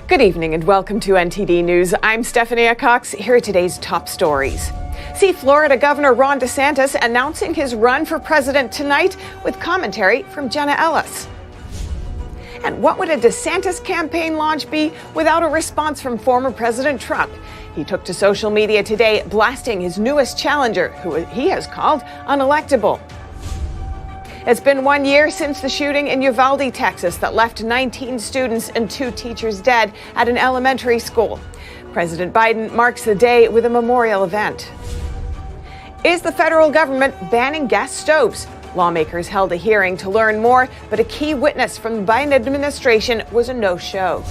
Good evening and welcome to NTD News. I'm Stephanie Cox. Here are today's top stories. See Florida Governor Ron DeSantis announcing his run for president tonight with commentary from Jenna Ellis. And what would a DeSantis campaign launch be without a response from former President Trump? He took to social media today, blasting his newest challenger, who he has called unelectable. It's been 1 year since the shooting in Uvalde, Texas, that left 19 students and 2 teachers dead at an elementary school. President Biden marks the day with a memorial event. Is the federal government banning gas stoves? Lawmakers held a hearing to learn more, but a key witness from the Biden administration was a no-show.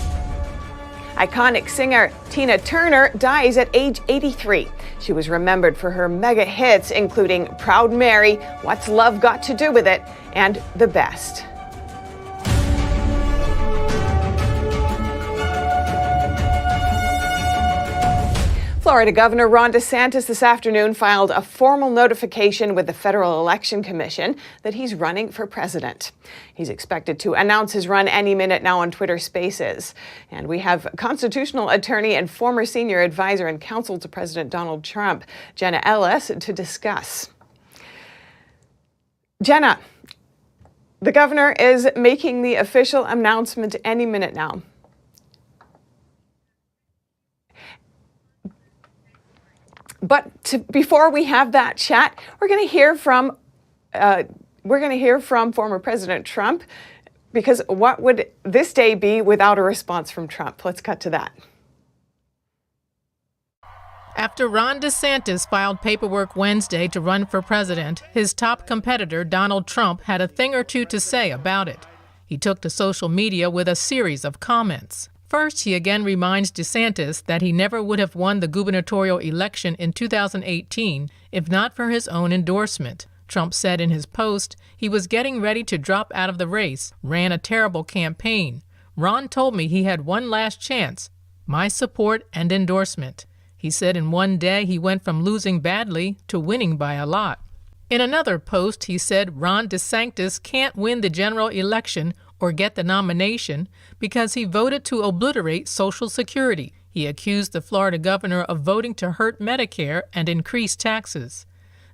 Iconic singer Tina Turner dies at age 83. She was remembered for her mega hits, including Proud Mary, What's Love Got to Do with It, and The Best. Florida Governor Ron DeSantis this afternoon filed a formal notification with the Federal Election Commission that he's running for president. He's expected to announce his run any minute now on Twitter Spaces. And we have constitutional attorney and former senior advisor and counsel to President Donald Trump, Jenna Ellis, to discuss. Jenna, the governor is making the official announcement any minute now. But before we have that chat, we're going to hear from former President Trump, because what would this day be without a response from Trump? Let's cut to that. After Ron DeSantis filed paperwork Wednesday to run for president, his top competitor, Donald Trump, had a thing or two to say about it. He took to social media with a series of comments. First, he again reminds DeSantis that he never would have won the gubernatorial election in 2018 if not for his own endorsement. Trump said in his post he was getting ready to drop out of the race, ran a terrible campaign. Ron told me he had one last chance, my support and endorsement. He said in one day he went from losing badly to winning by a lot. In another post, he said Ron DeSantis can't win the general election or get the nomination because he voted to obliterate Social Security. He accused the Florida governor of voting to hurt Medicare and increase taxes.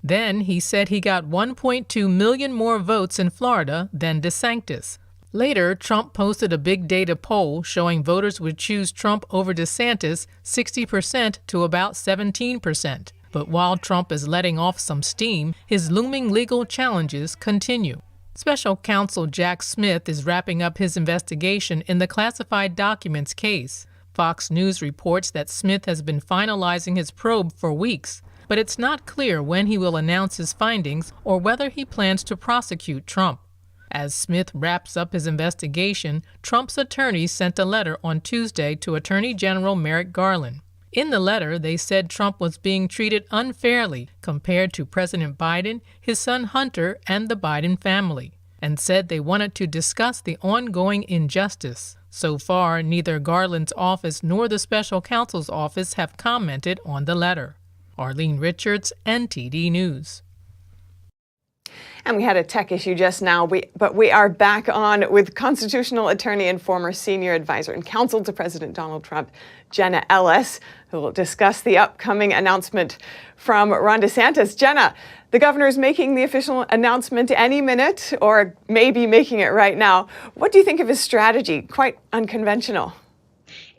Then he said he got 1.2 million more votes in Florida than DeSantis. Later, Trump posted a big data poll showing voters would choose Trump over DeSantis 60% to about 17%. But while Trump is letting off some steam, his looming legal challenges continue. Special counsel Jack Smith is wrapping up his investigation in the classified documents case. Fox News reports that Smith has been finalizing his probe for weeks, but it's not clear when he will announce his findings or whether he plans to prosecute Trump. As Smith wraps up his investigation, Trump's attorneys sent a letter on Tuesday to Attorney General Merrick Garland. In the letter, they said Trump was being treated unfairly compared to President Biden, his son Hunter, and the Biden family, and said they wanted to discuss the ongoing injustice. So far, neither Garland's office nor the special counsel's office have commented on the letter. Arlene Richards, NTD News. And we had a tech issue just now, but we are back on with constitutional attorney and former senior advisor and counsel to President Donald Trump, Jenna Ellis, who will discuss the upcoming announcement from Ron DeSantis. Jenna, the governor is making the official announcement any minute, or maybe making it right now. What do you think of his strategy? Quite unconventional.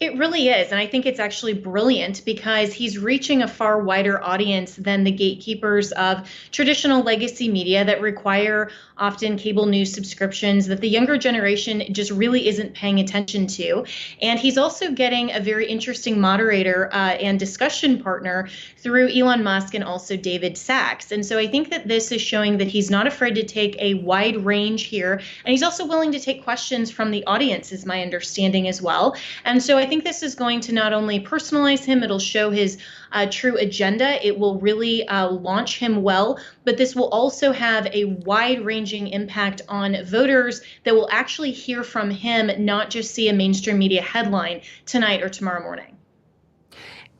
It really is. And I think it's actually brilliant because he's reaching a far wider audience than the gatekeepers of traditional legacy media that require often cable news subscriptions that the younger generation just really isn't paying attention to. And he's also getting a very interesting moderator and discussion partner through Elon Musk and also David Sachs. And so I think that this is showing that he's not afraid to take a wide range here. And he's also willing to take questions from the audience, is my understanding as well. And so I think this is going to not only personalize him, it'll show his true agenda. It will really launch him well, but this will also have a wide-ranging impact on voters that will actually hear from him, not just see a mainstream media headline tonight or tomorrow morning.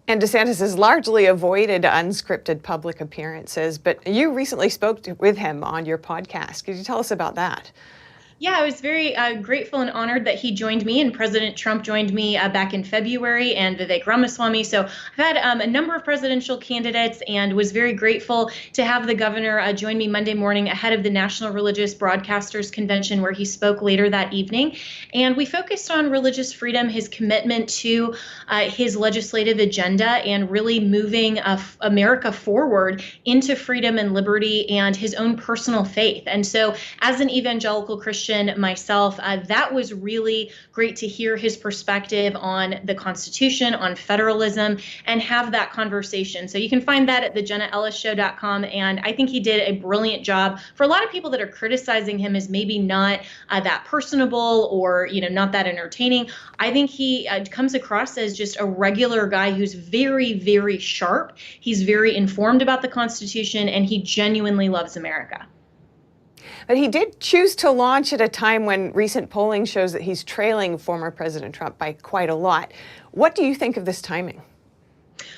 And DeSantis has largely avoided unscripted public appearances, but you recently spoke with him on your podcast. Could you tell us about that? Yeah, I was very grateful and honored that he joined me, and President Trump joined me back in February, and Vivek Ramaswamy. So I've had a number of presidential candidates, and was very grateful to have the governor join me Monday morning ahead of the National Religious Broadcasters Convention, where he spoke later that evening. And we focused on religious freedom, his commitment to his legislative agenda, and really moving America forward into freedom and liberty, and his own personal faith. And so, as an evangelical Christian myself, that was really great to hear his perspective on the Constitution, on federalism, and have that conversation. So you can find that at thejennaellisshow.com. And I think he did a brilliant job. For a lot of people that are criticizing him as maybe not that personable, or not that entertaining, I think he comes across as just a regular guy who's very, very sharp. He's very informed about the Constitution, and he genuinely loves America. But he did choose to launch at a time when recent polling shows that he's trailing former President Trump by quite a lot. What do you think of this timing?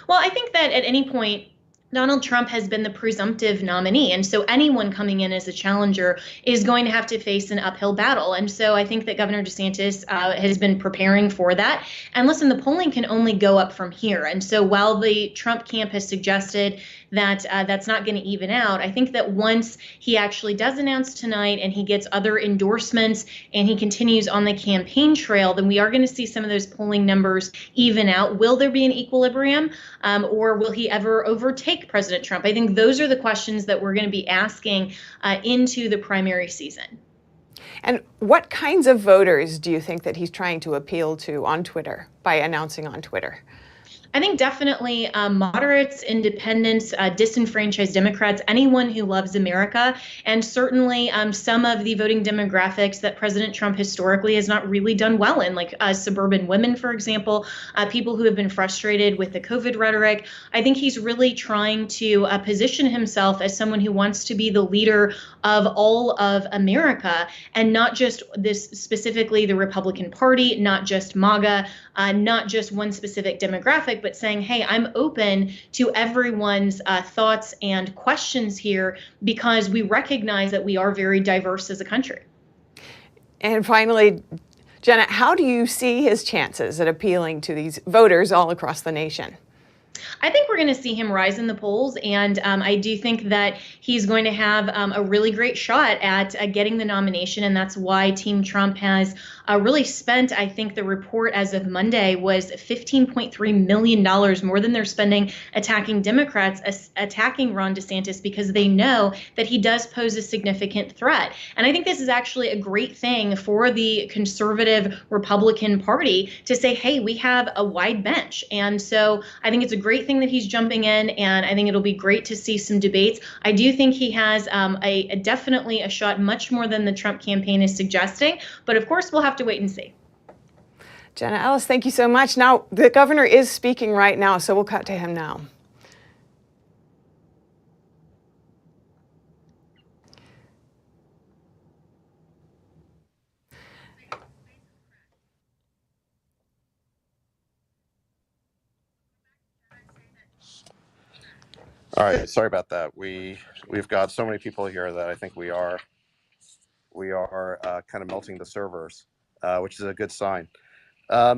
Well, I think that at any point, Donald Trump has been the presumptive nominee. And so anyone coming in as a challenger is going to have to face an uphill battle. And so I think that Governor DeSantis has been preparing for that. And listen, the polling can only go up from here. And so while the Trump camp has suggested that that's not going to even out, I think that once he actually does announce tonight, and he gets other endorsements, and he continues on the campaign trail, then we are going to see some of those polling numbers even out. Will there be an equilibrium, or will he ever overtake President Trump? I think those are the questions that we're going to be asking into the primary season. And what kinds of voters do you think that he's trying to appeal to on Twitter by announcing on Twitter? I think definitely moderates, independents, disenfranchised Democrats, anyone who loves America, and certainly some of the voting demographics that President Trump historically has not really done well in, like suburban women, for example, people who have been frustrated with the COVID rhetoric. I think he's really trying to position himself as someone who wants to be the leader of all of America, and not just this specifically the Republican Party, not just MAGA, not just one specific demographic, but saying, hey, I'm open to everyone's thoughts and questions here, because we recognize that we are very diverse as a country. And finally, Jenna, how do you see his chances at appealing to these voters all across the nation? I think we're going to see him rise in the polls, and I do think that he's going to have a really great shot at getting the nomination, and that's why Team Trump has really spent, I think the report as of Monday was $15.3 million more than they're spending attacking Democrats, attacking Ron DeSantis, because they know that he does pose a significant threat. And I think this is actually a great thing for the conservative Republican Party to say, hey, we have a wide bench. And so I think it's a great thing that he's jumping in, and I think it'll be great to see some debates. I do think he has definitely a shot, much more than the Trump campaign is suggesting. But of course, we'll have to wait and see. Jenna Ellis, thank you so much. Now, the governor is speaking right now, so we'll cut to him now. All right, sorry about that. We've got so many people here that I think we are kind of melting the servers, which is a good sign. All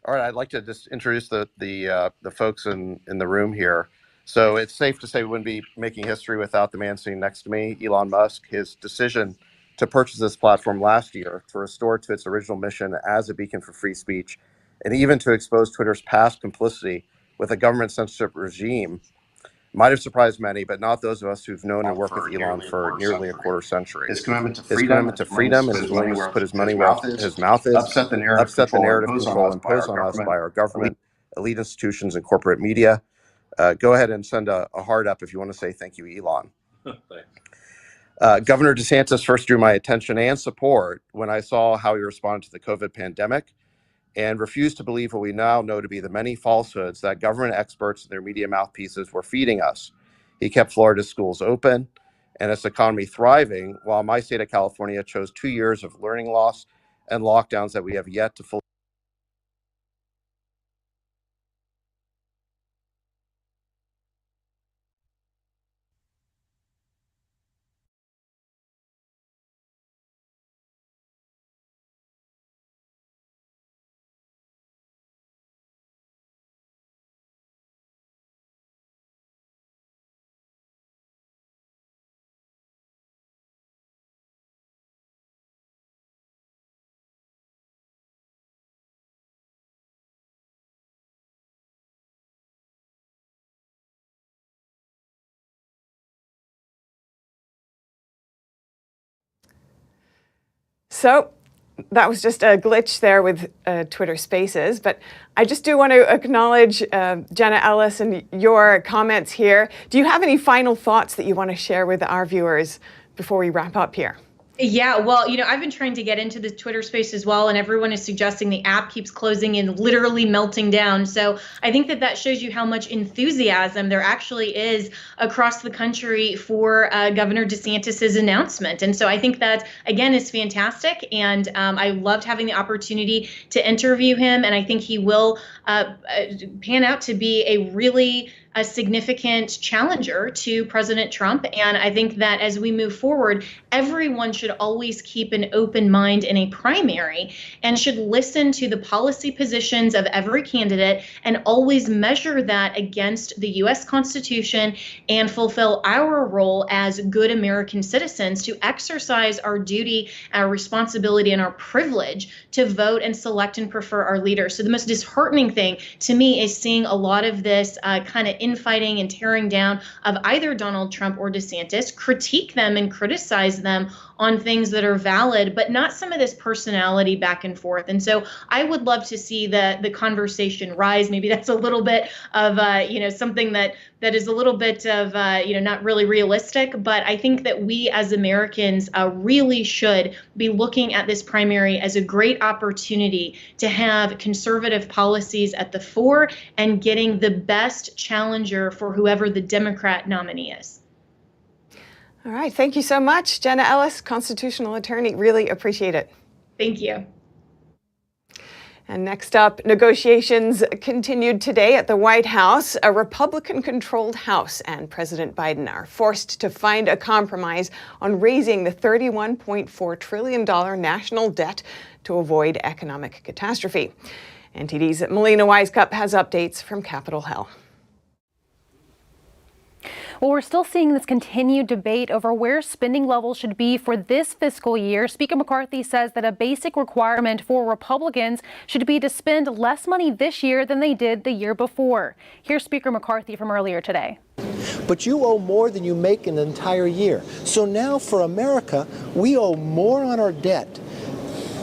right, I'd like to just introduce the folks in the room here. So it's safe to say we wouldn't be making history without the man sitting next to me, Elon Musk. His decision to purchase this platform last year to restore to its original mission as a beacon for free speech, and even to expose Twitter's past complicity with a government censorship regime, might have surprised many, but not those of us who've known and worked with Elon for nearly a quarter century. His commitment to freedom and his willingness to put his money where his mouth is, upset the narrative control imposed on us by our government, elite institutions, and corporate media. Go ahead and send a heart up if you want to say thank you, Elon. Governor DeSantis first drew my attention and support when I saw how he responded to the COVID pandemic, and refused to believe what we now know to be the many falsehoods that government experts and their media mouthpieces were feeding us. He kept Florida's schools open and its economy thriving, while my state of California chose 2 years of learning loss and lockdowns that we have yet to fully So that was just a glitch there with Twitter Spaces, but I just do want to acknowledge Jenna Ellis and your comments here. Do you have any final thoughts that you want to share with our viewers before we wrap up here? Yeah, well, I've been trying to get into the Twitter space as well, and everyone is suggesting the app keeps closing and literally melting down. So I think that shows you how much enthusiasm there actually is across the country for Governor DeSantis's announcement. And so I think that, again, is fantastic. And I loved having the opportunity to interview him. And I think he will pan out to be a significant challenger to President Trump. And I think that as we move forward, everyone should always keep an open mind in a primary and should listen to the policy positions of every candidate and always measure that against the U.S. Constitution and fulfill our role as good American citizens to exercise our duty, our responsibility, and our privilege to vote and select and prefer our leaders. So the most disheartening thing to me is seeing a lot of this kind of infighting and tearing down of either Donald Trump or DeSantis, critique them and criticize them on things that are valid, but not some of this personality back and forth. And so I would love to see the conversation rise. Maybe that's a little bit of, something that is a little bit of, not really realistic. But I think that we as Americans really should be looking at this primary as a great opportunity to have conservative policies at the fore and getting the best challenger for whoever the Democrat nominee is. All right. Thank you so much, Jenna Ellis, constitutional attorney. Really appreciate it. Thank you. And next up, negotiations continued today at the White House. A Republican-controlled House and President Biden are forced to find a compromise on raising the $31.4 trillion national debt to avoid economic catastrophe. NTD's Melina Wisecup has updates from Capitol Hill. Well, we're still seeing this continued debate over where spending levels should be for this fiscal year. Speaker McCarthy says that a basic requirement for Republicans should be to spend less money this year than they did the year before. Here's Speaker McCarthy from earlier today. But you owe more than you make in an entire year. So now for America, we owe more on our debt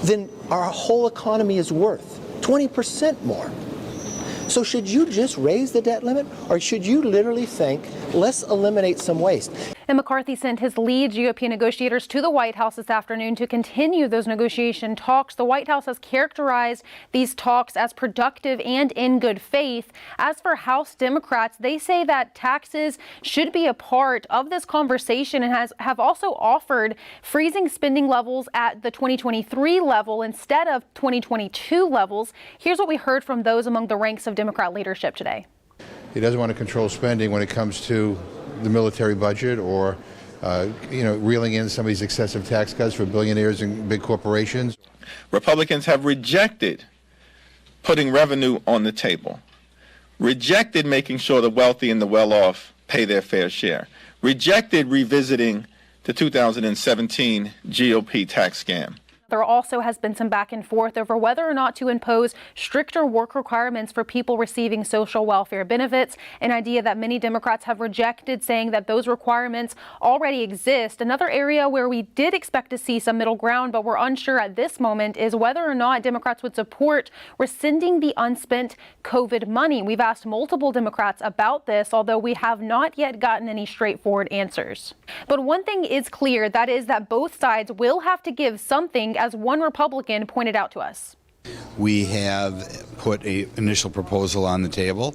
than our whole economy is worth, 20% more. So should you just raise the debt limit, or should you literally think, let's eliminate some waste? And McCarthy sent his lead GOP negotiators to the White House this afternoon to continue those negotiation talks. The White House has characterized these talks as productive and in good faith. As for House Democrats, they say that taxes should be a part of this conversation and have also offered freezing spending levels at the 2023 level instead of 2022 levels. Here's what we heard from those among the ranks of Democrat leadership today. He doesn't want to control spending when it comes to the military budget or, reeling in some of these excessive tax cuts for billionaires and big corporations. Republicans have rejected putting revenue on the table, rejected making sure the wealthy and the well-off pay their fair share, rejected revisiting the 2017 GOP tax scam. There also has been some back and forth over whether or not to impose stricter work requirements for people receiving social welfare benefits, an idea that many Democrats have rejected, saying that those requirements already exist. Another area where we did expect to see some middle ground, but we're unsure at this moment, is whether or not Democrats would support rescinding the unspent COVID money. We've asked multiple Democrats about this, although we have not yet gotten any straightforward answers. But one thing is clear, that is that both sides will have to give something, as one Republican pointed out to us. We have put an initial proposal on the table,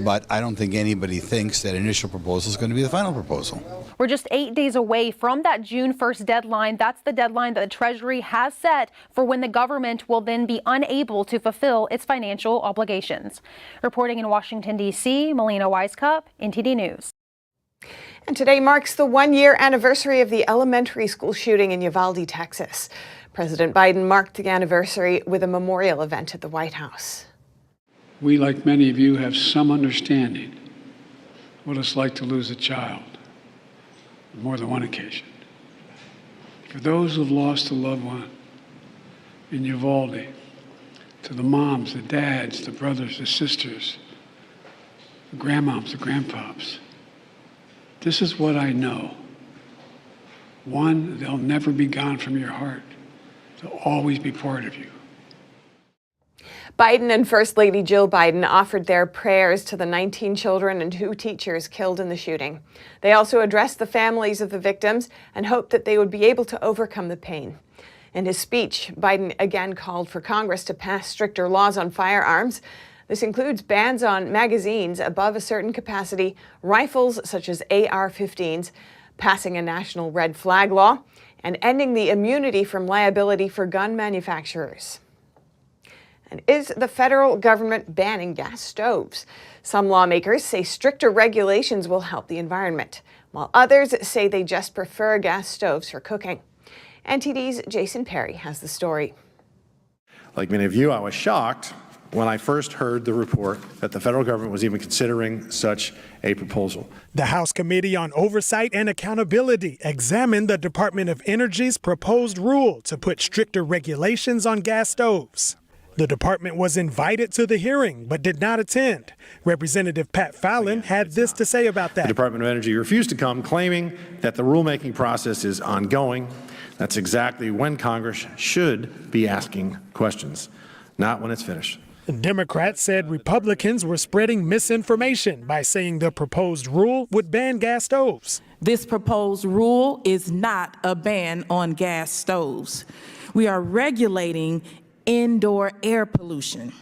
but I don't think anybody thinks that initial proposal is going to be the final proposal. We're just 8 days away from that June 1st deadline. That's the deadline that the Treasury has set for when the government will then be unable to fulfill its financial obligations. Reporting in Washington, D.C., Melina Wisecup, NTD News. And today marks the one-year anniversary of the elementary school shooting in Uvalde, Texas. President Biden marked the anniversary with a memorial event at the White House. We, like many of you, have some understanding what it's like to lose a child on more than one occasion. For those who've lost a loved one in Uvalde, to the moms, the dads, the brothers, the sisters, the grandmoms, the grandpops, this is what I know. One, they'll never be gone from your heart. to always be part of you. Biden and First Lady Jill Biden offered their prayers to the 19 children and 2 teachers killed in the shooting. They also addressed the families of the victims and hoped that they would be able to overcome the pain. In his speech, Biden again called for Congress to pass stricter laws on firearms. This includes bans on magazines above a certain capacity, rifles such as AR-15s, passing a national red flag law, and ending the immunity from liability for gun manufacturers. And is the federal government banning gas stoves? Some lawmakers say stricter regulations will help the environment, while others say they just prefer gas stoves for cooking. NTD's Jason Perry has the story. Like many of you, I was shocked when I first heard the report that the federal government was even considering such a proposal. The House Committee on Oversight and Accountability examined the Department of Energy's proposed rule to put stricter regulations on gas stoves. The department was invited to the hearing but did not attend. Representative Pat Fallon had this to say about that. The Department of Energy refused to come, claiming that the rulemaking process is ongoing. That's exactly when Congress should be asking questions, not when it's finished. Democrats said Republicans were spreading misinformation by saying the proposed rule would ban gas stoves. This proposed rule is not a ban on gas stoves. We are regulating indoor air pollution.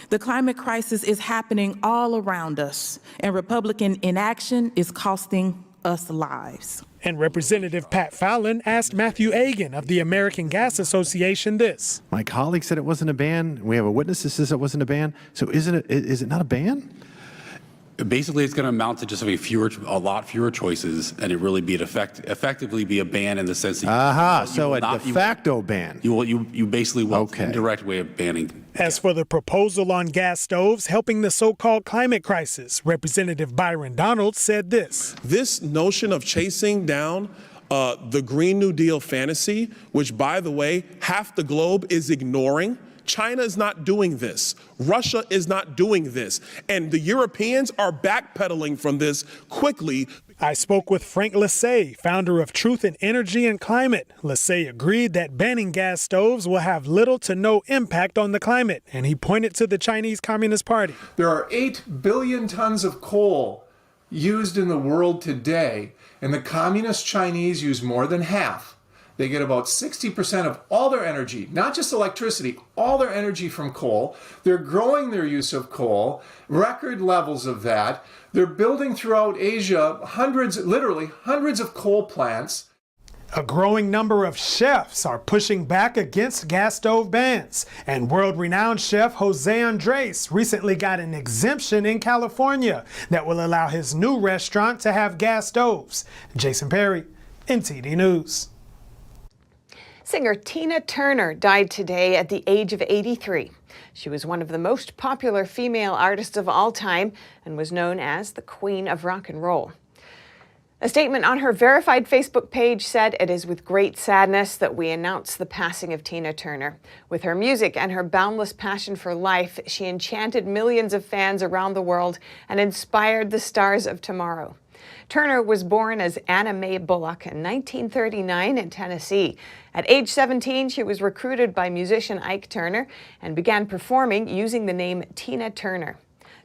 The climate crisis is happening all around us, and Republican inaction is costing us lives. And Representative Pat Fallon asked Matthew Agin of the American Gas Association this. My colleague said it wasn't a ban. We have a witness that says it wasn't a ban. So is it not a ban? Basically, it's going to amount to just having a lot fewer choices, and it really be effectively be a ban in the sense that so a de facto ban. You basically will indirect way of banning. As for the proposal on gas stoves helping the so-called climate crisis, Representative Byron Donald said this. This notion of chasing down the Green New Deal fantasy, which, by the way, half the globe is ignoring. China is not doing this. Russia is not doing this. And the Europeans are backpedaling from this quickly. I spoke with Frank Lassay, founder of Truth in Energy and Climate. Lassay agreed that banning gas stoves will have little to no impact on the climate, and he pointed to the Chinese Communist Party. There are 8 billion tons of coal used in the world today, and the Communist Chinese use more than half. They get about 60% of all their energy, not just electricity, all their energy from coal. They're growing their use of coal, record levels of that. They're building throughout Asia literally hundreds of coal plants. A growing number of chefs are pushing back against gas stove bans. And world-renowned chef Jose Andres recently got an exemption in California that will allow his new restaurant to have gas stoves. Jason Perry, NTD News. Singer Tina Turner died today at the age of 83. She was one of the most popular female artists of all time and was known as the Queen of Rock and Roll. A statement on her verified Facebook page said, "It is with great sadness that we announce the passing of Tina Turner. With her music and her boundless passion for life, she enchanted millions of fans around the world and inspired the stars of tomorrow." Turner was born as Anna Mae Bullock in 1939 in Tennessee. At age 17, she was recruited by musician Ike Turner and began performing using the name Tina Turner.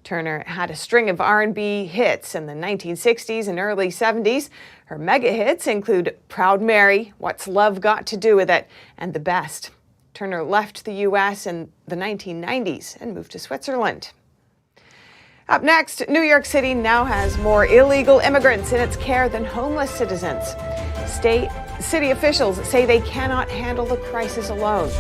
Turner had a string of R&B hits in the 1960s and early 70s. Her mega hits include Proud Mary, What's Love Got to Do with It, and The Best. Turner left the U.S. in the 1990s and moved to Switzerland. Up next, New York City now has more illegal immigrants in its care than homeless citizens. City officials say they cannot handle the crisis alone.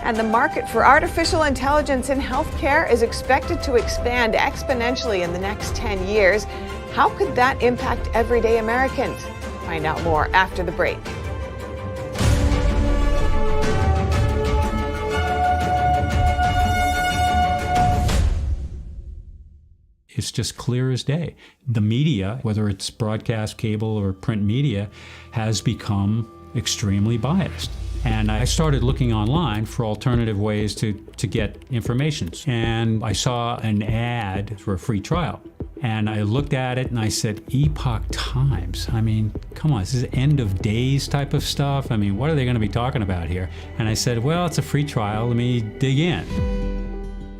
And the market for artificial intelligence in healthcare is expected to expand exponentially in the next 10 years. How could that impact everyday Americans? Find out more after the break. It's just clear as day. The media, whether it's broadcast, cable, or print media, has become extremely biased. And I started looking online for alternative ways to get information. And I saw an ad for a free trial. And I looked at it and I said, Epoch Times. I mean, come on, this is end of days type of stuff. I mean, what are they going to be talking about here? And I said, well, it's a free trial. Let me dig in.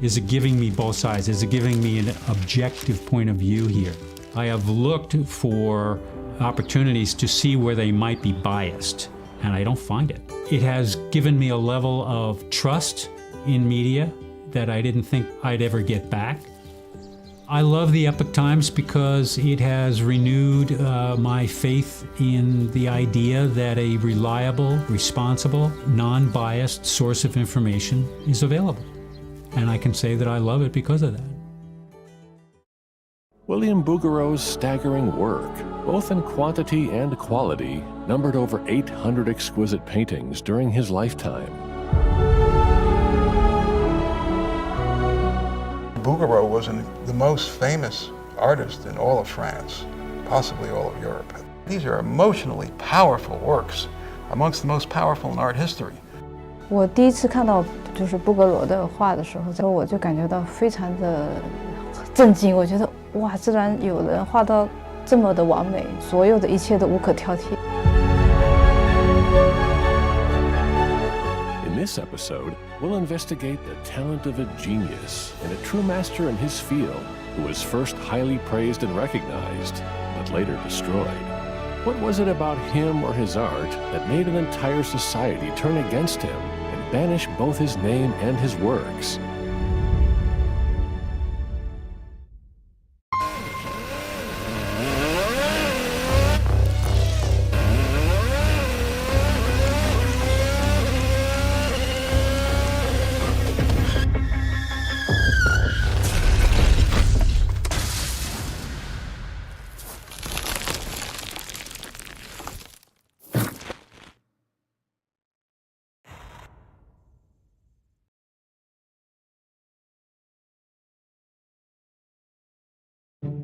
Is it giving me both sides? Is it giving me an objective point of view here? I have looked for opportunities to see where they might be biased, and I don't find it. It has given me a level of trust in media that I didn't think I'd ever get back. I love the Epoch Times because it has renewed my faith in the idea that a reliable, responsible, non-biased source of information is available. And I can say that I love it because of that. William Bouguereau's staggering work, both in quantity and quality, numbered over 800 exquisite paintings during his lifetime. Bouguereau was the most famous artist in all of France, possibly all of Europe. These are emotionally powerful works, amongst the most powerful in art history. 我第一次看到就是布格罗的画的时候，我就感觉到非常的震惊。我觉得哇，居然有人画到这么的完美，所有的一切都无可挑剔。In this episode, we'll investigate the talent of a genius and a true master in his field who was first highly praised and recognized, but later destroyed. What was it about him or his art that made an entire society turn against him and banish both his name and his works?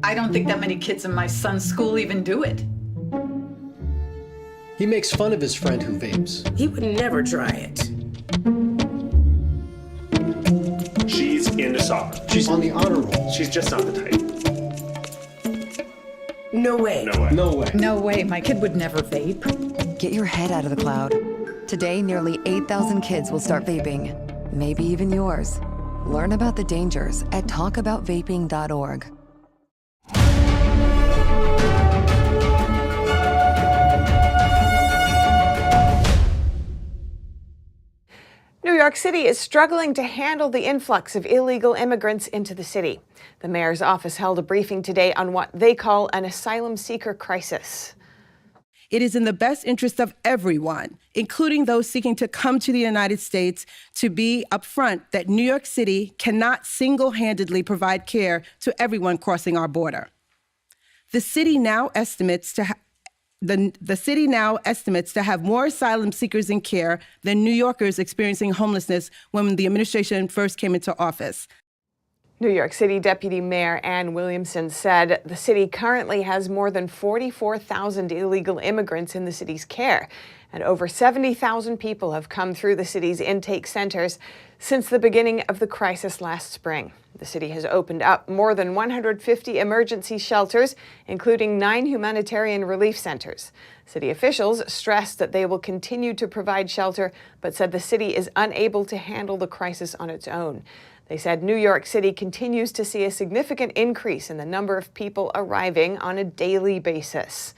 I don't think that many kids in my son's school even do it. He makes fun of his friend who vapes. He would never try it. She's into soccer. She's on the honor roll. She's just not the type. No way. No way. No way. No way, my kid would never vape. Get your head out of the cloud. Today, nearly 8,000 kids will start vaping. Maybe even yours. Learn about the dangers at talkaboutvaping.org. New York City is struggling to handle the influx of illegal immigrants into the city. The mayor's office held a briefing today on what they call an asylum seeker crisis. It is in the best interest of everyone, including those seeking to come to the United States, to be upfront that New York City cannot single-handedly provide care to everyone crossing our border. The city now estimates to have more asylum seekers in care than New Yorkers experiencing homelessness when the administration first came into office. New York City Deputy Mayor Ann Williamson said the city currently has more than 44,000 illegal immigrants in the city's care, and over 70,000 people have come through the city's intake centers since the beginning of the crisis last spring. The city has opened up more than 150 emergency shelters, including 9 humanitarian relief centers. City officials stressed that they will continue to provide shelter, but said the city is unable to handle the crisis on its own. They said New York City continues to see a significant increase in the number of people arriving on a daily basis.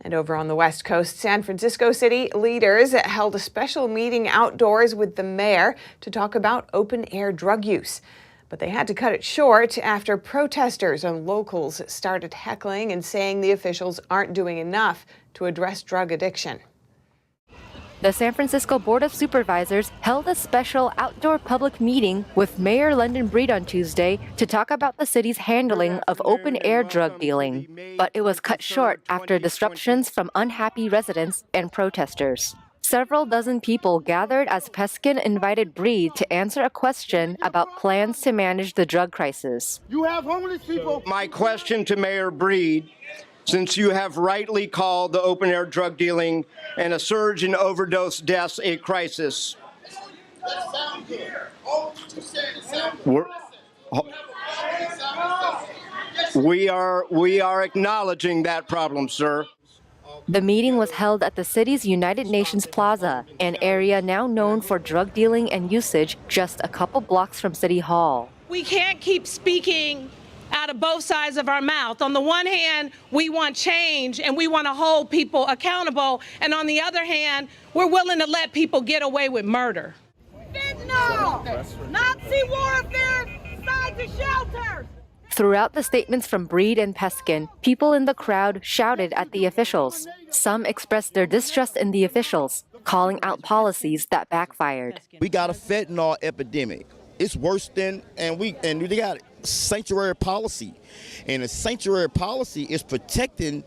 And over on the West Coast, San Francisco city leaders held a special meeting outdoors with the mayor to talk about open-air drug use. But they had to cut it short after protesters and locals started heckling and saying the officials aren't doing enough to address drug addiction. The San Francisco Board of Supervisors held a special outdoor public meeting with Mayor London Breed on Tuesday to talk about the city's handling of open-air drug dealing. But it was cut short after disruptions from unhappy residents and protesters. Several dozen people gathered as Peskin invited Breed to answer a question about plans to manage the drug crisis. You have homeless people. My question to Mayor Breed, since you have rightly called the open-air drug dealing and a surge in overdose deaths a crisis. We are acknowledging that problem, sir. The meeting was held at the city's United Nations Plaza, an area now known for drug dealing and usage just a couple blocks from City Hall. We can't keep speaking out of both sides of our mouth. On the one hand, we want change and we want to hold people accountable. And on the other hand, we're willing to let people get away with murder. Fentanyl! Nazi warfare inside the shelters! Throughout the statements from Breed and Peskin, people in the crowd shouted at the officials. Some expressed their distrust in the officials, calling out policies that backfired. We got a fentanyl epidemic. It's worse than, and they got sanctuary policy. And the sanctuary policy is protecting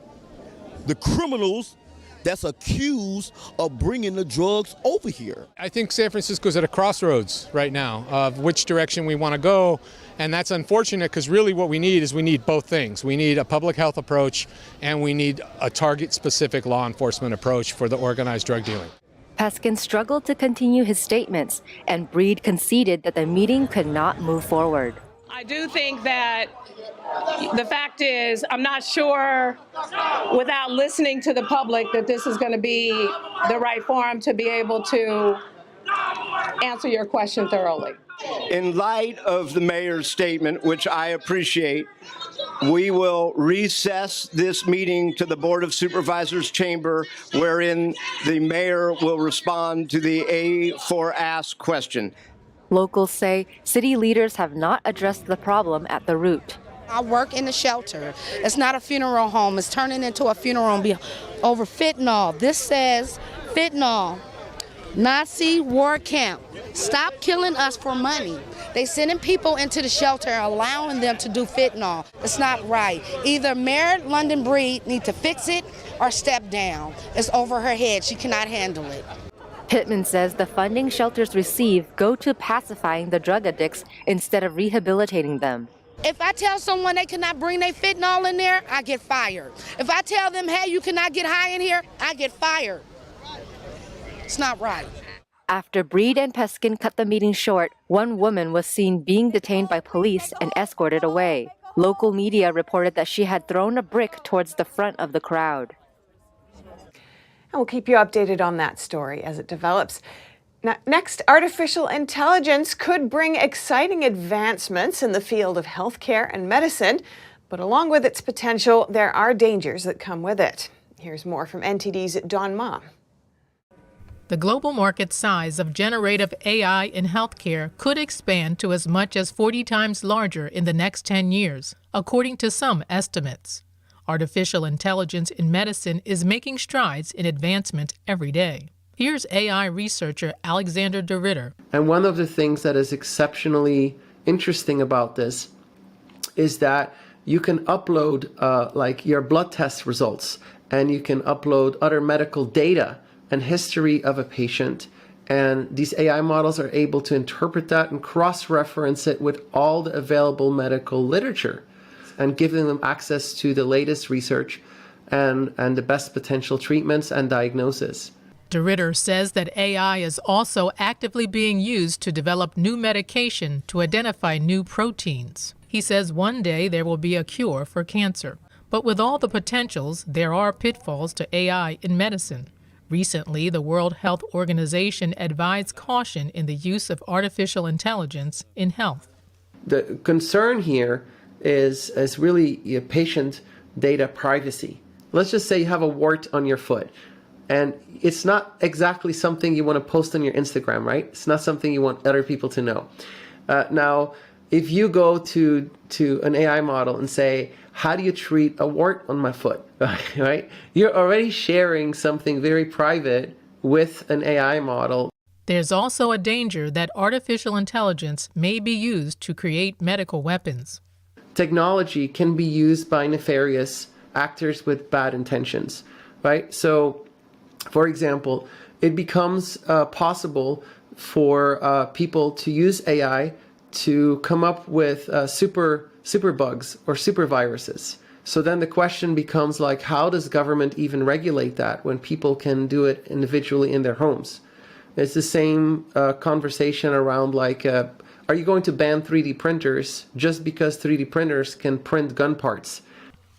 the criminals that's accused of bringing the drugs over here. I think San Francisco's at a crossroads right now of which direction we want to go. And that's unfortunate because really what we need both things. We need a public health approach and we need a target-specific law enforcement approach for the organized drug dealing. Peskin struggled to continue his statements, and Breed conceded that the meeting could not move forward. I do think that the fact is, I'm not sure, without listening to the public, that this is going to be the right forum to be able to answer your question thoroughly. In light of the mayor's statement, which I appreciate, we will recess this meeting to the Board of Supervisors chamber, wherein the mayor will respond to the A4 Ask question. Locals say city leaders have not addressed the problem at the root. I work in the shelter. It's not a funeral home. It's turning into a funeral home over fentanyl. This says fentanyl, Nazi war camp. Stop killing us for money. They sending people into the shelter, allowing them to do fentanyl. It's not right. Either Mayor London Breed need to fix it or step down. It's over her head. She cannot handle it. Pittman says the funding shelters receive go to pacifying the drug addicts instead of rehabilitating them. If I tell someone they cannot bring their fentanyl in there, I get fired. If I tell them, hey, you cannot get high in here, I get fired. It's not right. After Breed and Peskin cut the meeting short, one woman was seen being detained by police and escorted away. Local media reported that she had thrown a brick towards the front of the crowd. And we'll keep you updated on that story as it develops. Now, next, artificial intelligence could bring exciting advancements in the field of healthcare and medicine, but along with its potential, there are dangers that come with it. Here's more from NTD's Don Ma. The global market size of generative AI in healthcare could expand to as much as 40 times larger in the next 10 years, according to some estimates. Artificial intelligence in medicine is making strides in advancement every day. Here's AI researcher Alexander DeRitter. And one of the things that is exceptionally interesting about this is that you can upload like your blood test results, and you can upload other medical data and history of a patient. And these AI models are able to interpret that and cross-reference it with all the available medical literature and giving them access to the latest research and the best potential treatments and diagnosis. DeRitter says that AI is also actively being used to develop new medication to identify new proteins. He says one day there will be a cure for cancer. But with all the potentials, there are pitfalls to AI in medicine. Recently, the World Health Organization advised caution in the use of artificial intelligence in health. The concern here is really your patient data privacy. Let's just say you have a wart on your foot, and it's not exactly something you want to post on your Instagram, right? It's not something you want other people to know. Now, if you go to an AI model and say, how do you treat a wart on my foot, right? You're already sharing something very private with an AI model. There's also a danger that artificial intelligence may be used to create medical weapons. Technology can be used by nefarious actors with bad intentions, right? So, for example, it becomes possible for people to use AI to come up with super bugs or super viruses. So then the question becomes like, how does government even regulate that when people can do it individually in their homes? It's the same conversation around like Are you going to ban 3D printers just because 3D printers can print gun parts?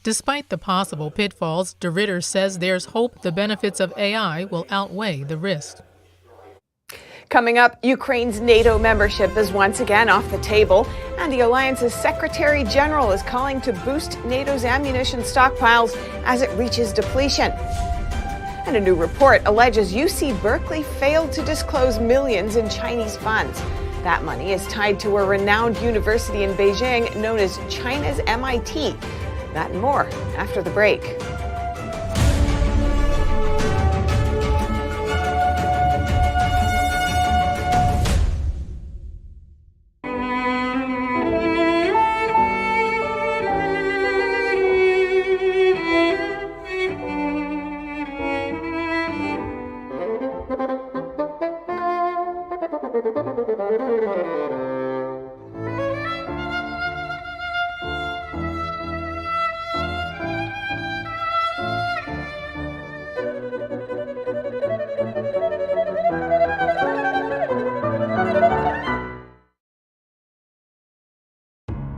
Despite the possible pitfalls, de Ritter says there's hope the benefits of AI will outweigh the risks. Coming up, Ukraine's NATO membership is once again off the table, and the alliance's Secretary General is calling to boost NATO's ammunition stockpiles as it reaches depletion. And a new report alleges UC Berkeley failed to disclose millions in Chinese funds. That money is tied to a renowned university in Beijing known as China's MIT. That and more after the break.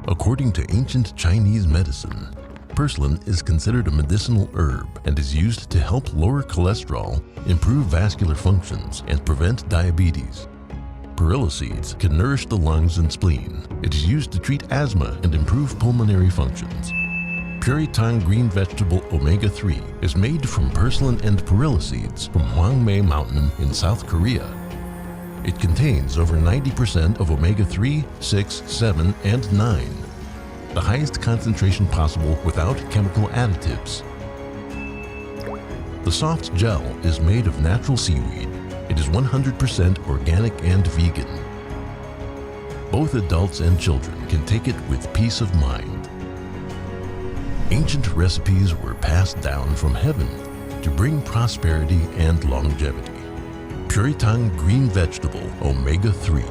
According to ancient Chinese medicine, purslane is considered a medicinal herb and is used to help lower cholesterol, improve vascular functions, and prevent diabetes. Perilla seeds can nourish the lungs and spleen. It is used to treat asthma and improve pulmonary functions. Puritang green vegetable omega-3 is made from purslane and perilla seeds from Hwangmae Mountain in South Korea. It contains over 90% of omega-3, 6, 7, and 9. The highest concentration possible without chemical additives. The soft gel is made of natural seaweed. It is 100% organic and vegan. Both adults and children can take it with peace of mind. Ancient recipes were passed down from heaven to bring prosperity and longevity. Puritang green vegetable omega-3.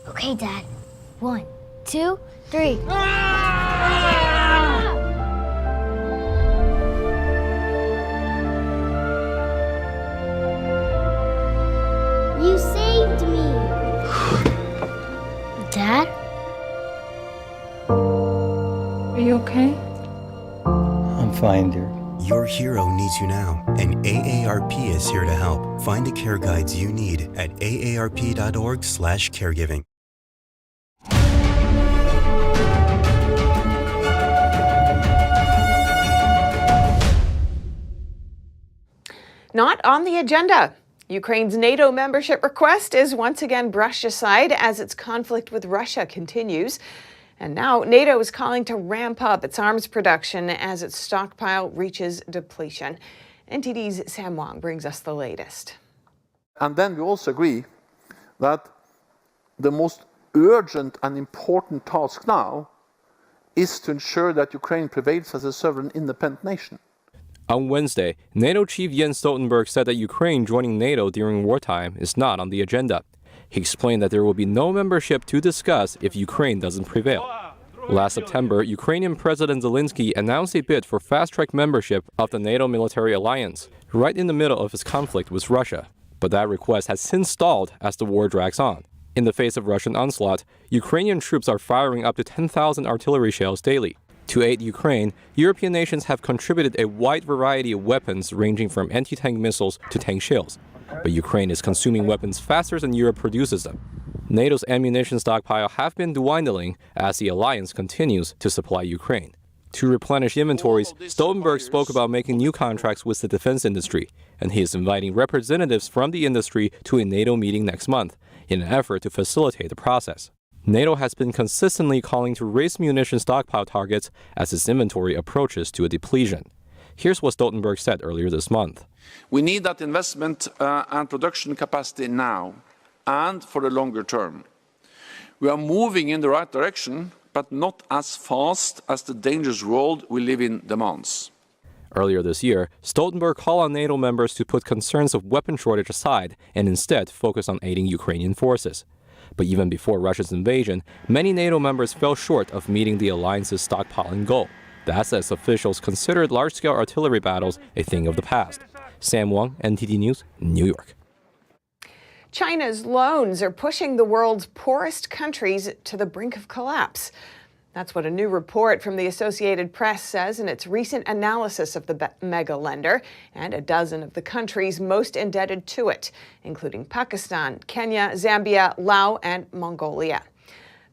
Okay, Dad. 1, 2, 3. You saved me. Dad? Are you okay? I'm fine, dear. Your hero needs you now, and AARP is here to help. Find the care guides you need at aarp.org/caregiving. Not on the agenda. Ukraine's NATO membership request is once again brushed aside as its conflict with Russia continues. And now NATO is calling to ramp up its arms production as its stockpile reaches depletion. NTD's Sam Wong brings us the latest. And then we also agree that the most urgent and important task now is to ensure that Ukraine prevails as a sovereign, independent nation. On Wednesday, NATO chief Jens Stoltenberg said that Ukraine joining NATO during wartime is not on the agenda. He explained that there will be no membership to discuss if Ukraine doesn't prevail. Last September, Ukrainian President Zelensky announced a bid for fast-track membership of the NATO military alliance, right in the middle of his conflict with Russia. But that request has since stalled as the war drags on. In the face of Russian onslaught, Ukrainian troops are firing up to 10,000 artillery shells daily. To aid Ukraine, European nations have contributed a wide variety of weapons ranging from anti-tank missiles to tank shells. But Ukraine is consuming weapons faster than Europe produces them. NATO's ammunition stockpile have been dwindling as the alliance continues to supply Ukraine. To replenish inventories, Stoltenberg spoke about making new contracts with the defense industry, and he is inviting representatives from the industry to a NATO meeting next month in an effort to facilitate the process. NATO has been consistently calling to raise munition stockpile targets as its inventory approaches to a depletion. Here's what Stoltenberg said earlier this month. We need that investment and production capacity now and for the longer term. We are moving in the right direction, but not as fast as the dangerous world we live in demands. Earlier this year, Stoltenberg called on NATO members to put concerns of weapon shortage aside and instead focus on aiding Ukrainian forces. But even before Russia's invasion, many NATO members fell short of meeting the alliance's stockpiling goal. That's as officials considered large-scale artillery battles a thing of the past. Sam Wang, NTD News, New York. China's loans are pushing the world's poorest countries to the brink of collapse. That's what a new report from the Associated Press says in its recent analysis of the mega lender and a dozen of the countries most indebted to it, including Pakistan, Kenya, Zambia, Laos, and Mongolia.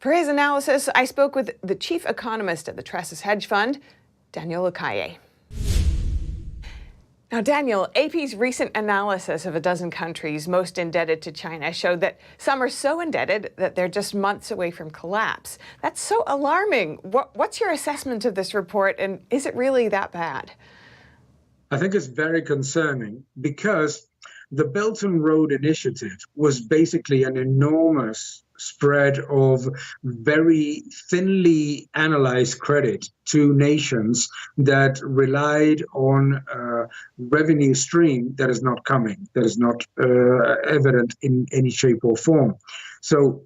For his analysis, I spoke with the chief economist at the Tressis hedge fund, Daniel Akaye. Now, Daniel, AP's recent analysis of a dozen countries most indebted to China showed that some are so indebted that they're just months away from collapse. That's so alarming. What's your assessment of this report, and is it really that bad? I think it's very concerning because the Belt and Road Initiative was basically an enormous spread of very thinly analyzed credit to nations that relied on a revenue stream that is not coming, that is not evident in any shape or form. So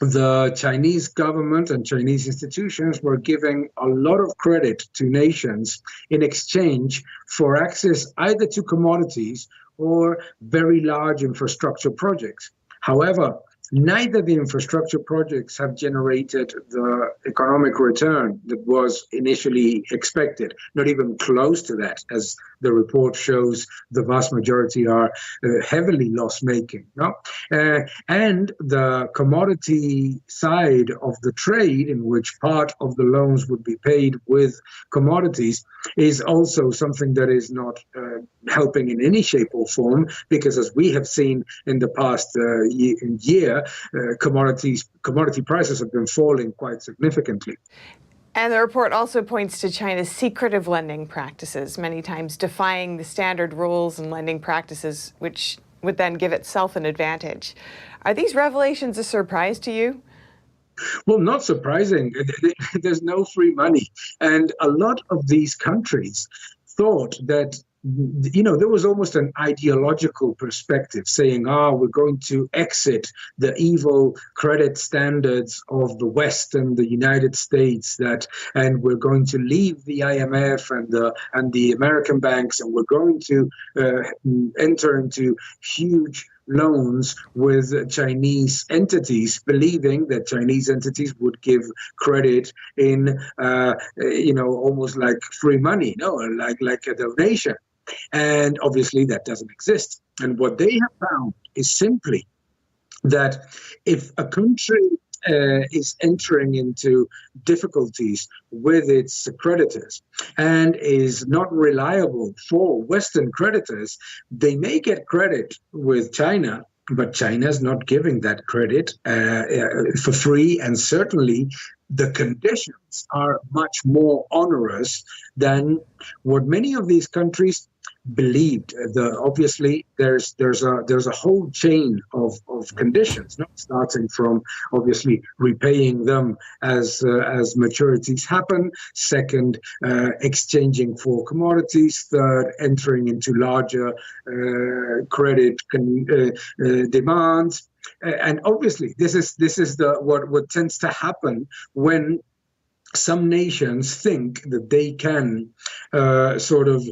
the Chinese government and Chinese institutions were giving a lot of credit to nations in exchange for access either to commodities or very large infrastructure projects. However, neither the infrastructure projects have generated the economic return that was initially expected, not even close to that, as the report shows the vast majority are heavily loss-making. No? And the commodity side of the trade, in which part of the loans would be paid with commodities, is also something that is not helping in any shape or form, because as we have seen in the past year, commodity prices have been falling quite significantly. And the report also points to China's secretive lending practices, many times defying the standard rules and lending practices, which would then give itself an advantage. Are these revelations a surprise to you? Well, not surprising. There's no free money. And a lot of these countries thought that, you know, there was almost an ideological perspective saying, we're going to exit the evil credit standards of the West and the United States, and we're going to leave the IMF and the American banks, and we're going to enter into huge loans with Chinese entities, believing that Chinese entities would give credit in, almost like free money, like a donation. And obviously that doesn't exist. And what they have found is simply that if a country is entering into difficulties with its creditors and is not reliable for Western creditors, they may get credit with China, but China is not giving that credit for free, and certainly the conditions are much more onerous than what many of these countries believed. Obviously, there's a whole chain of conditions, not starting from obviously repaying them as maturities happen. Second, exchanging for commodities. Third, entering into larger credit demands. And obviously, this is what tends to happen when some nations think that they can sort of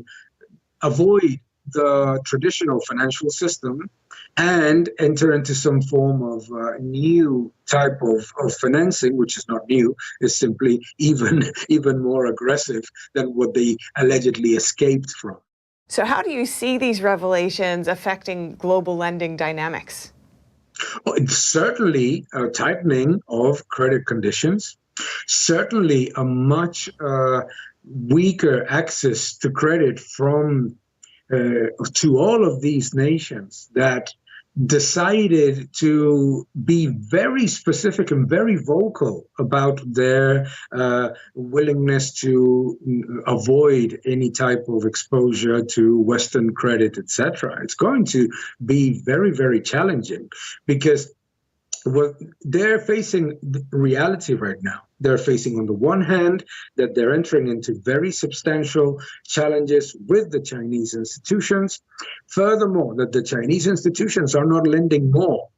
avoid the traditional financial system and enter into some form of new type of financing, which is not new, is simply even more aggressive than what they allegedly escaped from. So how do you see these revelations affecting global lending dynamics? Well, it's certainly a tightening of credit conditions, certainly a much weaker access to credit from to all of these nations that decided to be very specific and very vocal about their willingness to avoid any type of exposure to Western credit, etc. It's going to be very, very challenging because what they're facing reality right now. They're facing, on the one hand, that they're entering into very substantial challenges with the Chinese institutions. Furthermore, that the Chinese institutions are not lending more.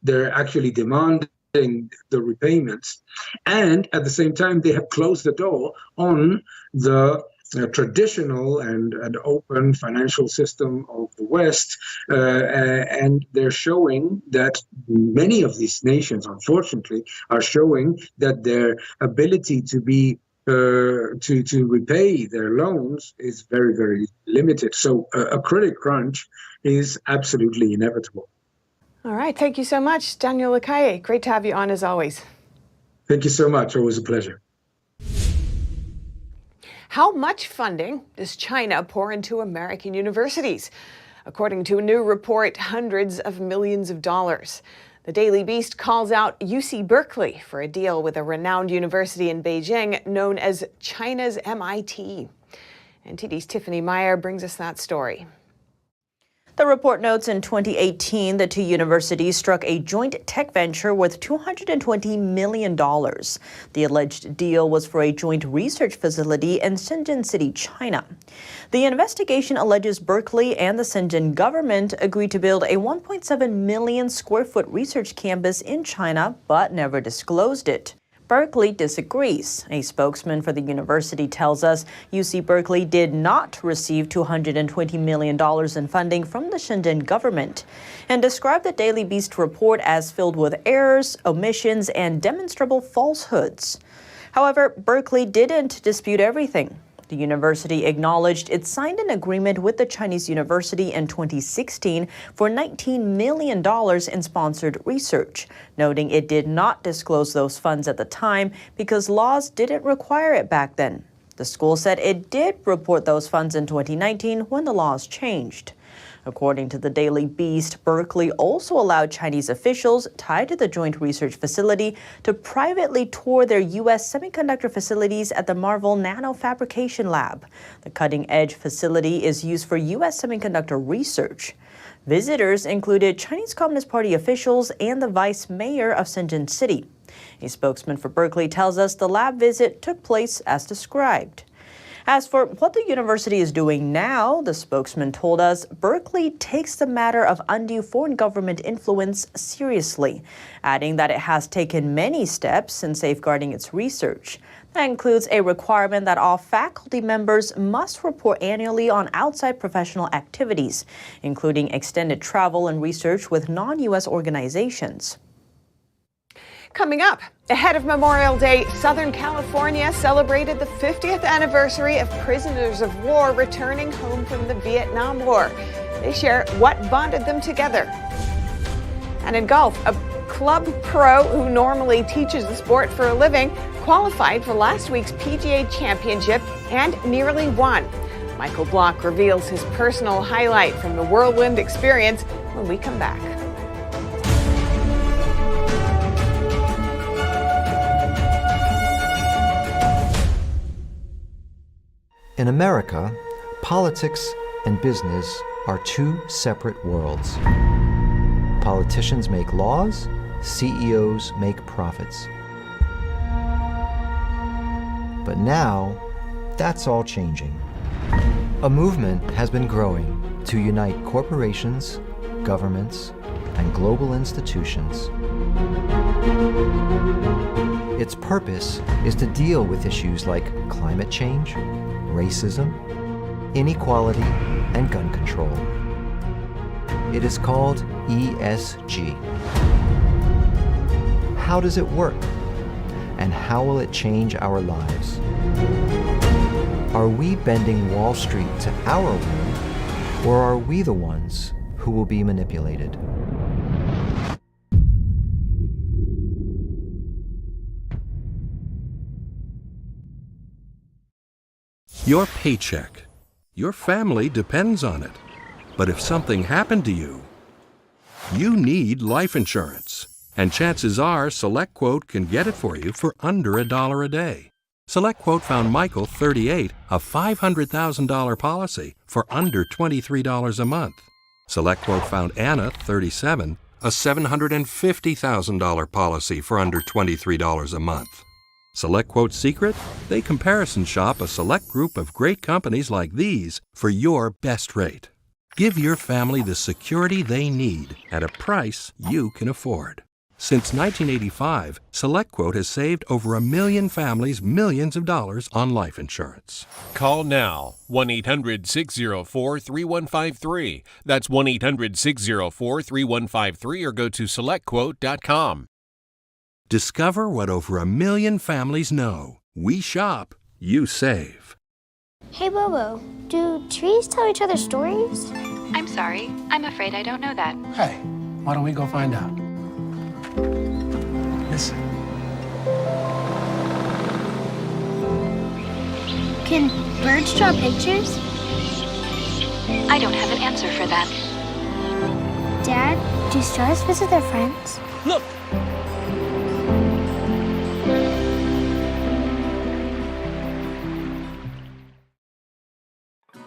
They're actually demanding the repayments. And at the same time, they have closed the door on the traditional and open financial system of the West, and they're showing that many of these nations, unfortunately, are showing that their ability to be to repay their loans is very, very limited. So a credit crunch is absolutely inevitable. All right, thank you so much, Daniel Lakaye. Great to have you on as always. Thank you so much. Always a pleasure. How much funding does China pour into American universities? According to a new report, hundreds of millions of dollars. The Daily Beast calls out UC Berkeley for a deal with a renowned university in Beijing known as China's MIT. NTD's Tiffany Meyer brings us that story. The report notes in 2018, the two universities struck a joint tech venture worth $220 million. The alleged deal was for a joint research facility in Shenzhen City, China. The investigation alleges Berkeley and the Shenzhen government agreed to build a 1.7 million square foot research campus in China, but never disclosed it. Berkeley disagrees. A spokesman for the university tells us UC Berkeley did not receive $220 million in funding from the Shenzhen government and described the Daily Beast report as filled with errors, omissions, and demonstrable falsehoods. However, Berkeley didn't dispute everything. The university acknowledged it signed an agreement with the Chinese university in 2016 for $19 million in sponsored research, noting it did not disclose those funds at the time because laws didn't require it back then. The school said it did report those funds in 2019 when the laws changed. According to the Daily Beast, Berkeley also allowed Chinese officials tied to the joint research facility to privately tour their U.S. semiconductor facilities at the Marvel Nanofabrication Lab. The cutting-edge facility is used for U.S. semiconductor research. Visitors included Chinese Communist Party officials and the vice mayor of Shenzhen City. A spokesman for Berkeley tells us the lab visit took place as described. As for what the university is doing now, the spokesman told us Berkeley takes the matter of undue foreign government influence seriously, adding that it has taken many steps in safeguarding its research. That includes a requirement that all faculty members must report annually on outside professional activities, including extended travel and research with non-U.S. organizations. Coming up, ahead of Memorial Day, Southern California celebrated the 50th anniversary of prisoners of war returning home from the Vietnam War. They share what bonded them together. And in golf, a club pro who normally teaches the sport for a living qualified for last week's PGA Championship and nearly won. Michael Block reveals his personal highlight from the whirlwind experience when we come back. In America, politics and business are two separate worlds. Politicians make laws, CEOs make profits. But now, that's all changing. A movement has been growing to unite corporations, governments, and global institutions. Its purpose is to deal with issues like climate change, racism, inequality, and gun control. It is called ESG. How does it work? And how will it change our lives? Are we bending Wall Street to our will, or are we the ones who will be manipulated? Your paycheck. Your family depends on it. But if something happened to you, you need life insurance. And chances are SelectQuote can get it for you for under $1 a day. SelectQuote found Michael, 38, a $500,000 policy for under $23 a month. SelectQuote found Anna, 37, a $750,000 policy for under $23 a month. SelectQuote's secret? They comparison shop a select group of great companies like these for your best rate. Give your family the security they need at a price you can afford. Since 1985, SelectQuote has saved over 1 million families millions of dollars on life insurance. Call now, 1-800-604-3153. That's 1-800-604-3153 or go to SelectQuote.com. Discover what over 1 million families know. We shop, you save. Hey, Bobo, do trees tell each other stories? I'm sorry. I'm afraid I don't know that. Hey, why don't we go find out? Listen. Can birds draw pictures? I don't have an answer for that. Dad, do stars visit their friends? Look!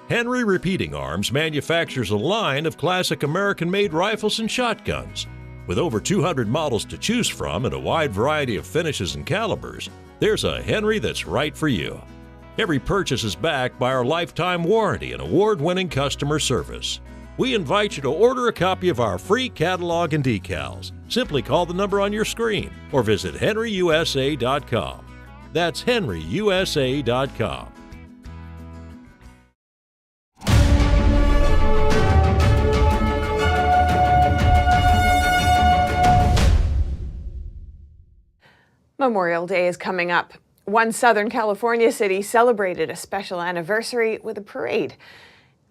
Henry Repeating Arms manufactures a line of classic American-made rifles and shotguns. With over 200 models to choose from and a wide variety of finishes and calibers, there's a Henry that's right for you. Every purchase is backed by our lifetime warranty and award-winning customer service. We invite you to order a copy of our free catalog and decals. Simply call the number on your screen or visit henryusa.com. That's henryusa.com. Memorial Day is coming up. One Southern California city celebrated a special anniversary with a parade.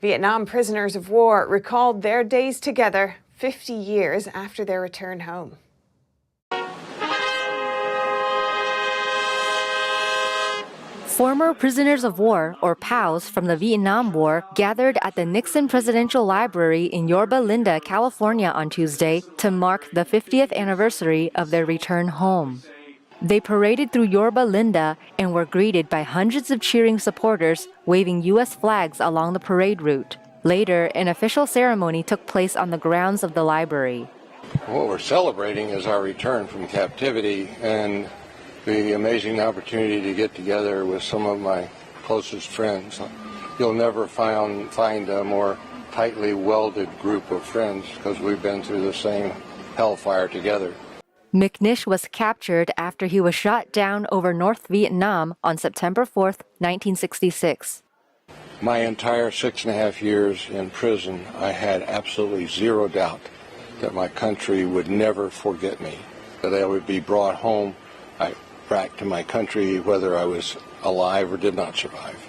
Vietnam prisoners of war recalled their days together 50 years after their return home. Former prisoners of war, or POWS, from the Vietnam War gathered at the Nixon Presidential Library in Yorba Linda, California on Tuesday to mark the 50th anniversary of their return home. They paraded through Yorba Linda and were greeted by hundreds of cheering supporters waving U.S. flags along the parade route. Later, an official ceremony took place on the grounds of the library. What we're celebrating is our return from captivity and the amazing opportunity to get together with some of my closest friends. You'll never find a more tightly welded group of friends because we've been through the same hellfire together. McNish was captured after he was shot down over North Vietnam on September 4th, 1966. My entire 6.5 years in prison, I had absolutely zero doubt that my country would never forget me, that I would be brought home back to my country, whether I was alive or did not survive.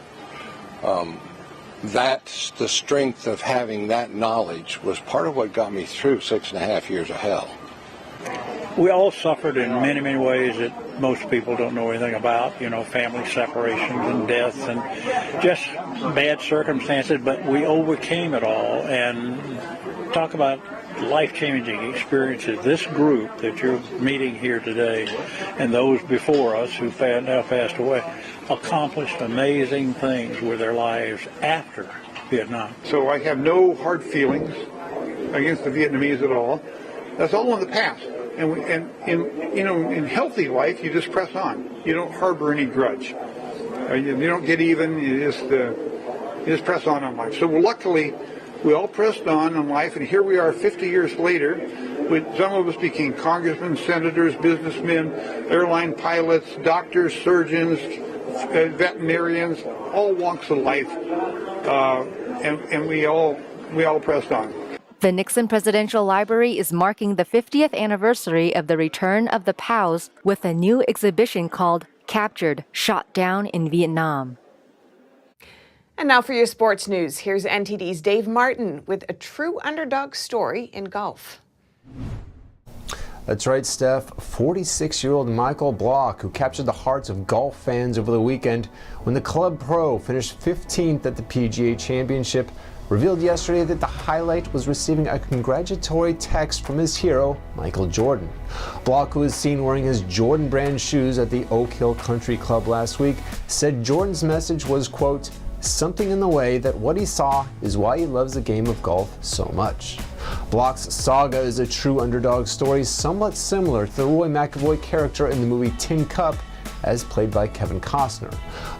That's the strength of having that knowledge was part of what got me through 6.5 years of hell. We all suffered in many, many ways that most people don't know anything about, family separations and deaths and just bad circumstances, but we overcame it all. And talk about life-changing experiences. This group that you're meeting here today and those before us who now passed away accomplished amazing things with their lives after Vietnam. So I have no hard feelings against the Vietnamese at all. That's all in the past. And in healthy life, you just press on. You don't harbor any grudge. You don't get even. You just press on life. So luckily, we all pressed on in life, and here we are 50 years later. Some of us became congressmen, senators, businessmen, airline pilots, doctors, surgeons, veterinarians, all walks of life, and we all pressed on. The Nixon Presidential Library is marking the 50th anniversary of the return of the POWS with a new exhibition called Captured, Shot Down in Vietnam. And now for your sports news. Here's NTD's Dave Martin with a true underdog story in golf. That's right, Steph. 46-year-old Michael Block, who captured the hearts of golf fans over the weekend when the Club Pro finished 15th at the PGA Championship, revealed yesterday that the highlight was receiving a congratulatory text from his hero, Michael Jordan. Block, who was seen wearing his Jordan brand shoes at the Oak Hill Country Club last week, said Jordan's message was, quote, something in the way that what he saw is why he loves the game of golf so much. Block's saga is a true underdog story, somewhat similar to the Roy McAvoy character in the movie Tin Cup, as played by Kevin Costner.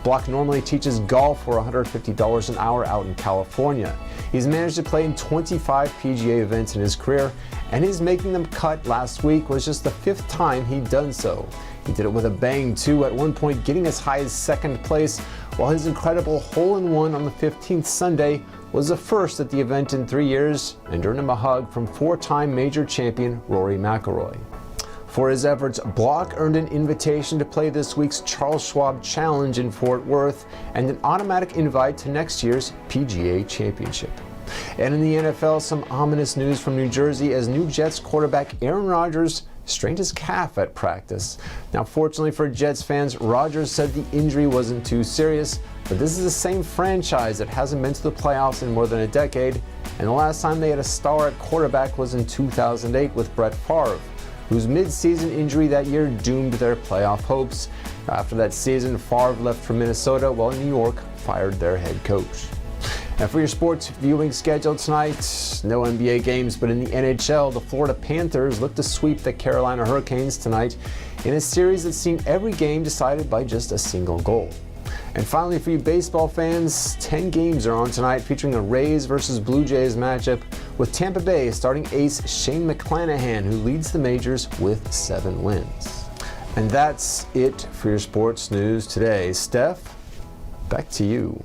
Block normally teaches golf for $150 an hour out in California. He's managed to play in 25 PGA events in his career, and his making the cut last week was just the 5th time he'd done so. He did it with a bang, too, at one point getting as high as 2nd place, while his incredible hole-in-one on the 15th Sunday was the first at the event in 3 years and earned him a hug from 4-time major champion Rory McIlroy. For his efforts, Block earned an invitation to play this week's Charles Schwab Challenge in Fort Worth and an automatic invite to next year's PGA Championship. And in the NFL, some ominous news from New Jersey as new Jets quarterback Aaron Rodgers strained his calf at practice. Now, fortunately for Jets fans, Rodgers said the injury wasn't too serious, but this is the same franchise that hasn't been to the playoffs in more than a decade, and the last time they had a star at quarterback was in 2008 with Brett Favre, whose mid-season injury that year doomed their playoff hopes. After that season, Favre left for Minnesota while New York fired their head coach. And for your sports viewing schedule tonight, no NBA games, but in the NHL, the Florida Panthers look to sweep the Carolina Hurricanes tonight in a series that's seen every game decided by just a single goal. And finally, for you baseball fans, 10 games are on tonight featuring a Rays versus Blue Jays matchup with Tampa Bay starting ace Shane McClanahan, who leads the majors with 7 wins. And that's it for your sports news today. Steph, back to you.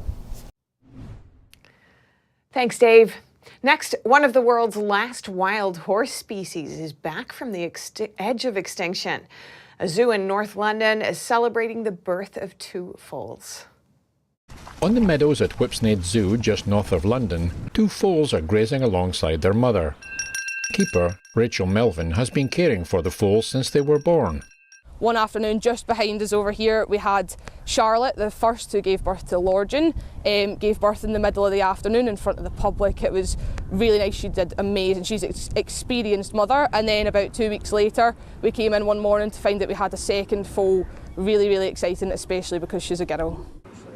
Thanks, Dave. Next, one of the world's last wild horse species is back from the edge of extinction. A zoo in North London is celebrating the birth of 2 foals. On the meadows at Whipsnade Zoo, just north of London, 2 foals are grazing alongside their mother. Keeper Rachel Melvin has been caring for the foals since they were born. One afternoon, just behind us over here, we had Charlotte, the first who gave birth to Lorgen, gave birth in the middle of the afternoon in front of the public. It was really nice. She did amazing. She's an experienced mother. And then about 2 weeks later, we came in one morning to find that we had a second foal. Really, really exciting, especially because she's a girl.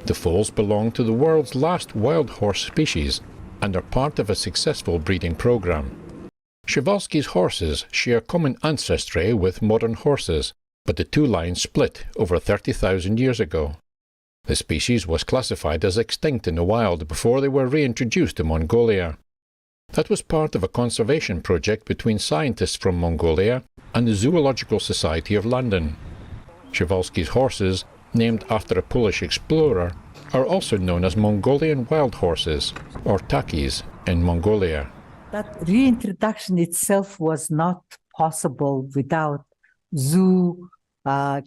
The foals belong to the world's last wild horse species and are part of a successfoal breeding program. Przewalski's horses share common ancestry with modern horses, but the 2 lines split over 30,000 years ago. The species was classified as extinct in the wild before they were reintroduced to Mongolia. That was part of a conservation project between scientists from Mongolia and the Zoological Society of London. Przewalski's horses, named after a Polish explorer, are also known as Mongolian wild horses, or takis, in Mongolia. That reintroduction itself was not possible without zoo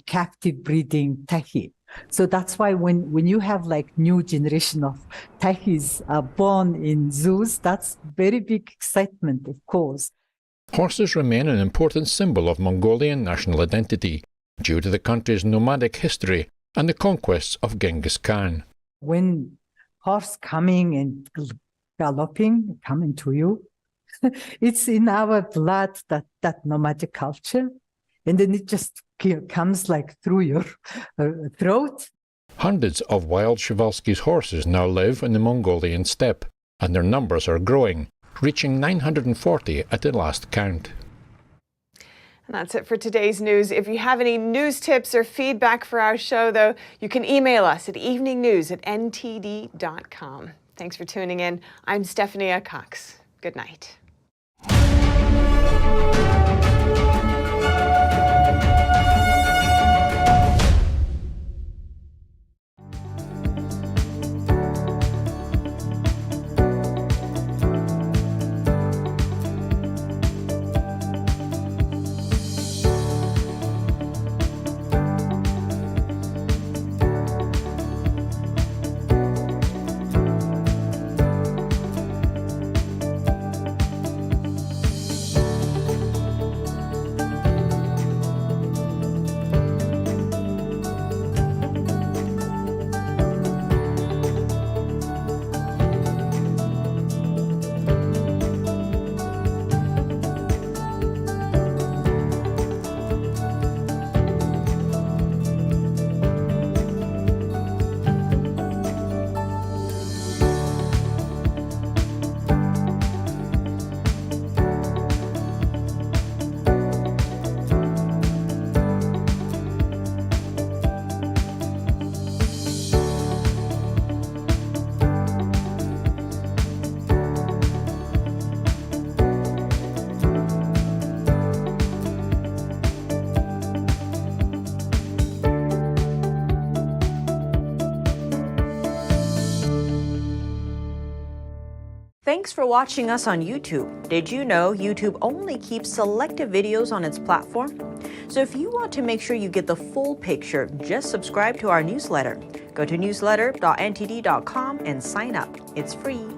captive breeding taki. So that's why when you have like new generation of takis born in zoos, that's very big excitement, of course. Horses remain an important symbol of Mongolian national identity due to the country's nomadic history and the conquests of Genghis Khan. When horse coming and galloping, coming to you, it's in our blood, that nomadic culture. And then it just comes like through your throat. Hundreds of wild Przewalski's horses now live in the Mongolian steppe, and their numbers are growing, reaching 940 at the last count. And that's it for today's news. If you have any news tips or feedback for our show, though, you can email us at eveningnews@ntd.com. Thanks for tuning in. I'm Stephanie Cox. Good night. Thanks for watching us on YouTube. Did you know YouTube only keeps selective videos on its platform? So if you want to make sure you get the full picture, just subscribe to our newsletter. Go to newsletter.ntd.com and sign up. It's free.